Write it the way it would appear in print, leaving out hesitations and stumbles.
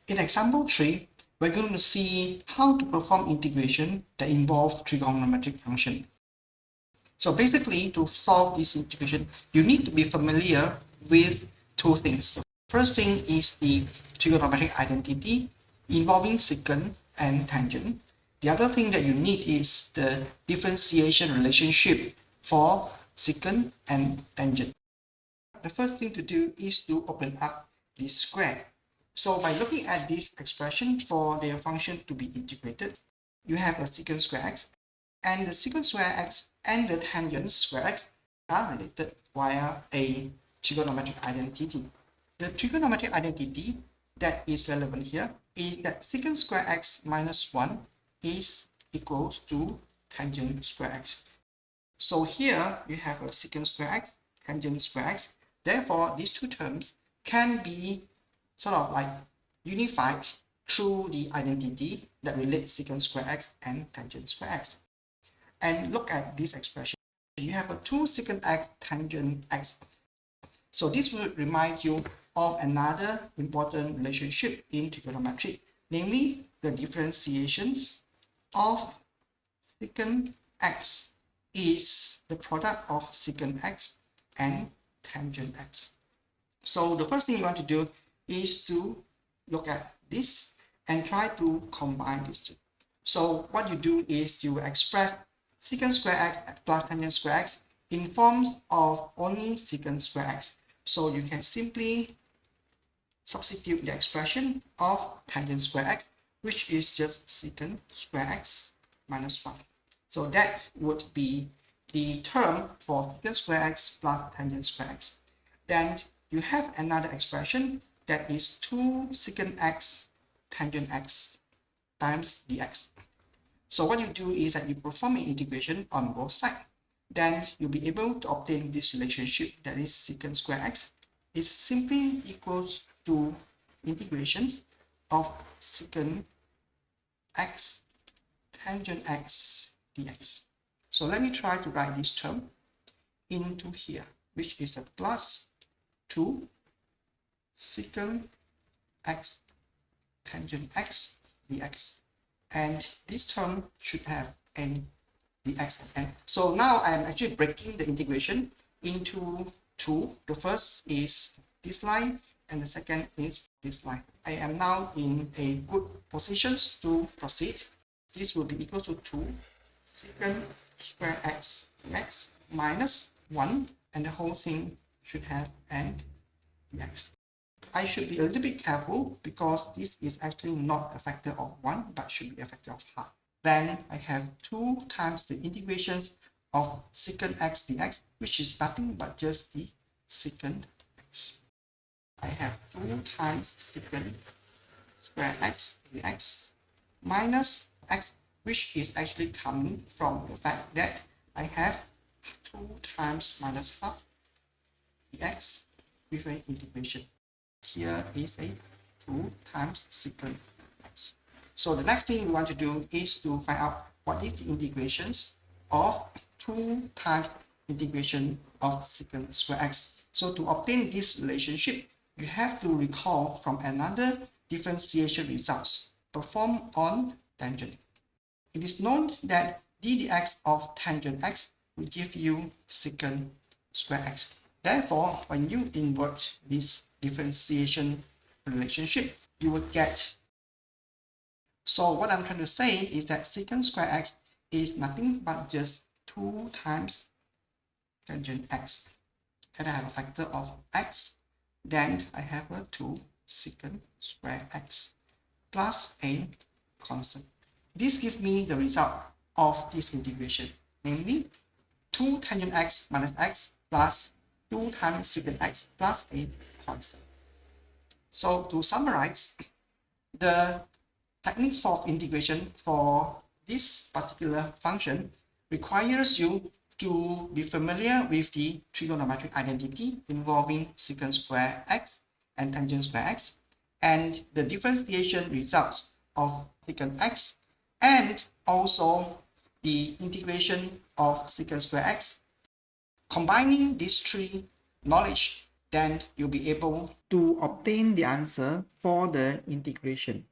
In example 3, we're going to see how to perform integration that involve trigonometric function. So basically, to solve this integration, you need to be familiar with two things. The first thing is the trigonometric identity involving secant and tangent. The other thing that you need is the differentiation relationship for secant and tangent. The first thing to do is to open up this square. So by looking at this expression for their function to be integrated, you have a secant square x, and the secant square x and the tangent square x are related via a trigonometric identity. The trigonometric identity that is relevant here is that secant square x minus 1 is equals to tangent square x. So here you have a secant square x, tangent square x. Therefore, these two terms can be sort of like unified through the identity that relates secant square x and tangent square x. And look at this expression. You have a 2 secant x tangent x. So this will remind you of another important relationship in trigonometry, namely the differentiations of secant x is the product of secant x and tangent x. So the first thing you want to do is to look at this and try to combine these two. So what you do is you express secant square x plus tangent square x in forms of only secant square x. So you can simply substitute the expression of tangent square x, which is just secant square x minus 1. So that would be the term for secant square x plus tangent square x. Then you have another expression that is 2 secant x tangent x times dx. So what you do is that you perform an integration on both sides. Then you'll be able to obtain this relationship that is secant square x is simply equals to integrations of secant x tangent x dx. So let me try to write this term into here, which is a plus 2 secant x tangent x dx. And this term should have n dx and n. So now I am actually breaking the integration into two. The first is this line and the second is this line. I am now in a good position to proceed. This will be equal to 2 secant square x dx minus 1, and the whole thing should have n dx. I should be a little bit careful because this is actually not a factor of 1 but should be a factor of half. Then I have 2 times the integrations of secant x dx, which is nothing but just the secant x. I have 2 times secant square x dx minus x, which is actually coming from the fact that I have 2 times minus half dx with an integration. Here is a 2 times secant x. So the next thing we want to do is to find out what is the integrations of 2 times integration of secant square x. So to obtain this relationship, you have to recall from another differentiation results performed on tangent. It is known that d dx of tangent x will give you secant square x. Therefore, when you invert this differentiation relationship, you will get. So what I'm trying to say is that secant square x is nothing but just 2 times tangent x. Can I have a factor of x? Then I have a 2 secant square x plus a constant. This gives me the result of this integration, namely 2 tangent x minus x plus 2 times secant x plus a constant. So to summarize, the techniques for integration for this particular function requires you to be familiar with the trigonometric identity involving secant square x and tangent square x, and the differentiation results of secant x, and also the integration of secant square x. Combining these three knowledge then you'll be able to obtain the answer for the integration.